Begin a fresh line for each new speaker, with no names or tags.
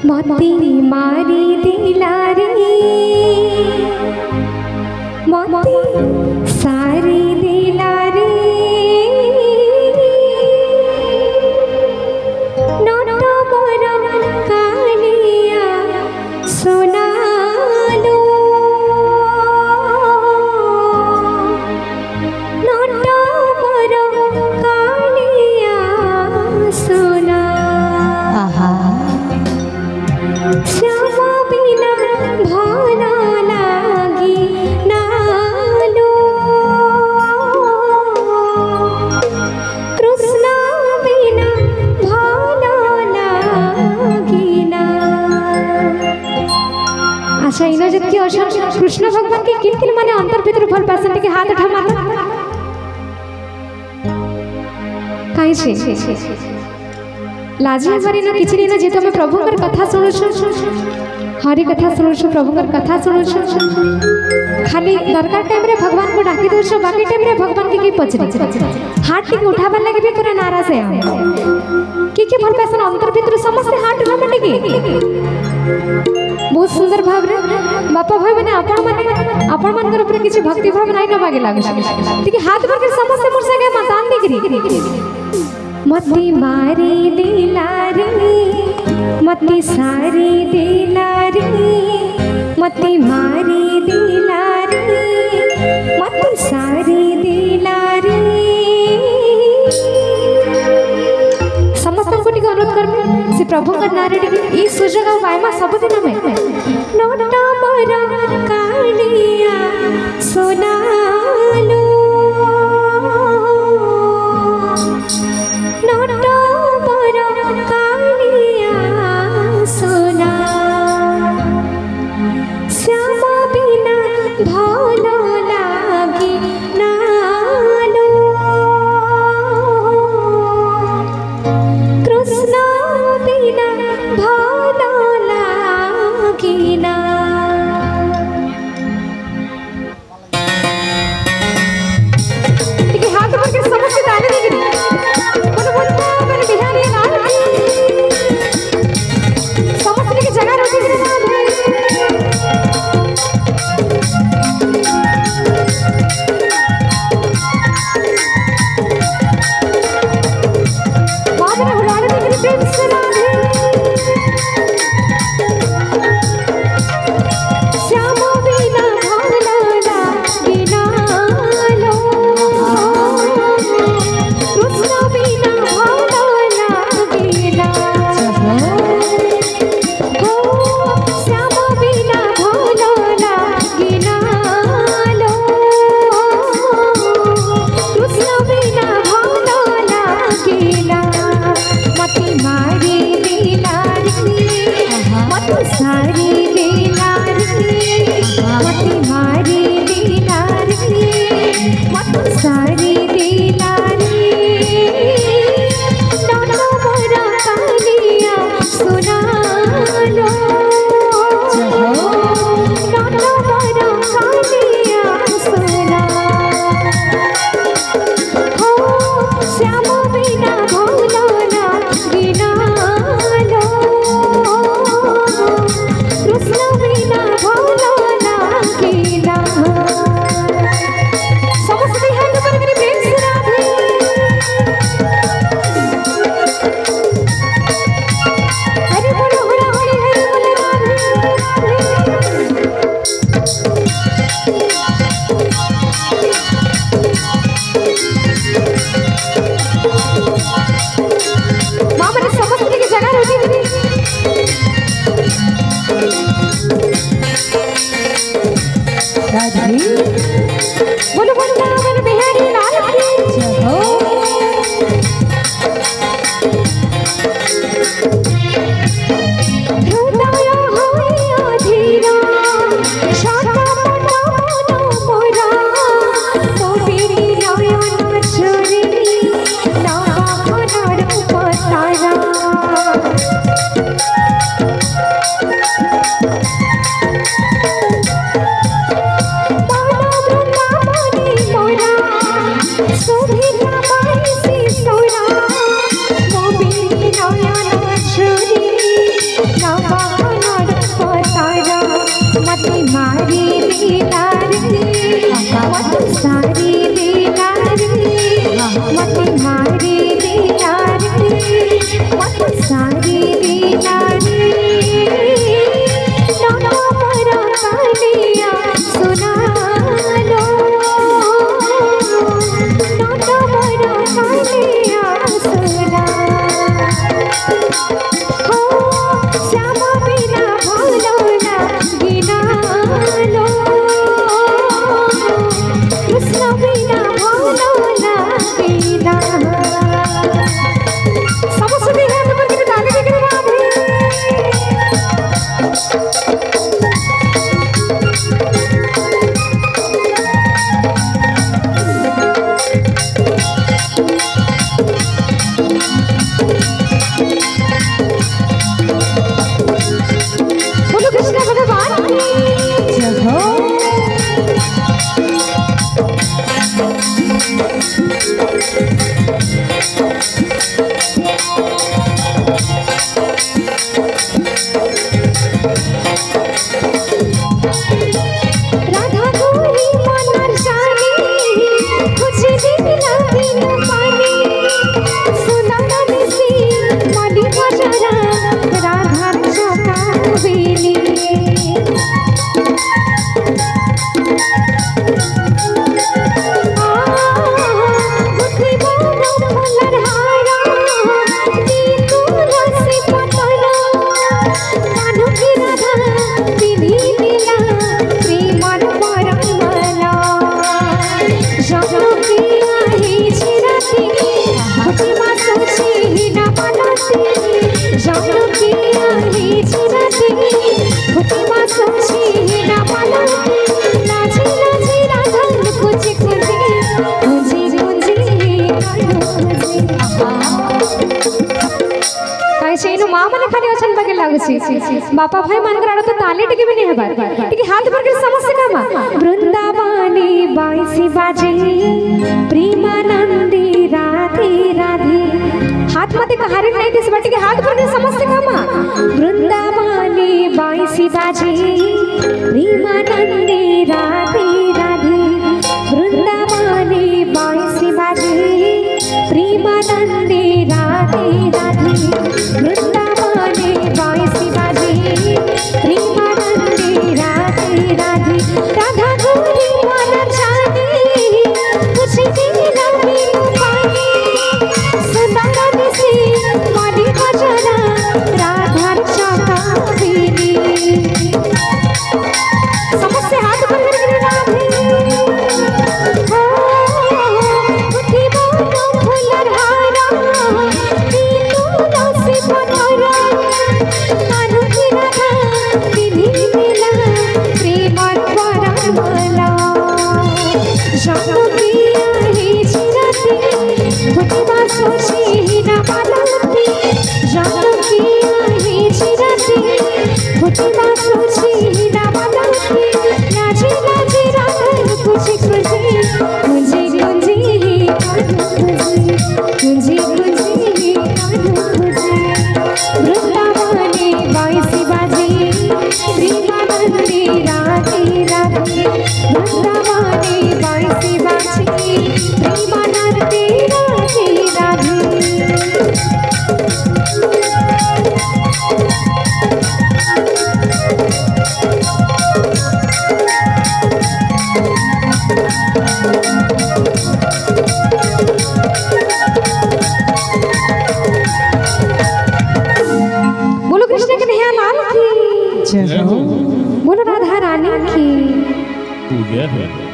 मती मारी दिला रे मती सारी दिला रे नट मोर कालिया सोनालो नट मोर कालिया सोना श्यामा बिना भाला लागी नालो कृष्ण बिना भाला लागी ना। अच्छा इन जति असन कृष्ण भगवान के किन किन माने अंतर भीतर भल पासन के हाथ उठा मार काई छे लाजी हमारी ना किछि ना जेतो में प्रभु कर कथा सुनु हरि कथा सुनु प्रभु कर कथा सुनु खाली दरकार टाइम रे भगवान को डाकी दो बाकी टाइम रे भगवान के पचरी हाथ टिक उठाबा लगे भी पूरा नाराज है के भल पासन अंतर भीतर समस्त हाथ उठा माने के बहुत सुंदर भाव रे बापा भाई माने आपण मानकर ऊपर किछि भक्ति भाव नाही न मागे लागो ठीक हाथ भर के समस्त मोर संगे मतान दिगरी मती मारी दिला रे मती सारी दिला रे मती मारी दिला रे मती सारी दिला रे समस्त को टिक अनुरोध कर से प्रभु का नारे ई सुजग वायमा सब दिन में नोटा मोर कालिया सोनालो नोटा मोर कालिया सोना श्यामा बिना भाला लागी नालो कृष्ण बिना भाला लागी ना। हाथ भर के समस्त ताली देगी बाहर पतारा मत मारी दीना रे मत सारी दीना रे मत मारी दीना रे मत सारी दीना रे ना मरा कालिया सुना लो ना मरा कालिया सुना बापा भाई मानकर आड़ो तो ताले टिके भी नहीं है बार टिके हाथ भर के समस्या कामा वृंदावनी बाईसी बाजे प्रेमानंदी राधे राधे हाथ मत कहारी नहीं दिस बट के हाथ भर के समस्या कामा वृंदावनी बाईसी बाजे प्रेमानंदी राधे राधे वृंदावनी बाईसी बाजे प्रेमानंदी राधे राधे वृंदावनी बाईसी बाजे प्रेमानंदी राधे राधे राधा गोरी मन जाने कुछ दिन लंबी पानी सुंदर से माली भजना राधा चौका पीनी समझ से हाथ पर करके राधे उठी बातों फुलर हारा तीनों से बनरा कानू की राधा विधि मिला प्रेमर परमला जानो किया ही चिराती फुटवा सोची ना पालती जानो किया ही चिराती फुटवा सोची ना पालती नाची नाची राधा खुशी खुशी मुझे गुंजी गुंजी गुंजी गुंजी वृंदावनी बाईसी बाजे प्रेमानंदी राधे राधे वृंदावनी बाईसी बाजे प्रेमानंदी राधे राधे बोलो कृष्ण कन्हैया लाल की जय हो बोलो राधा रानी की
पूजा है।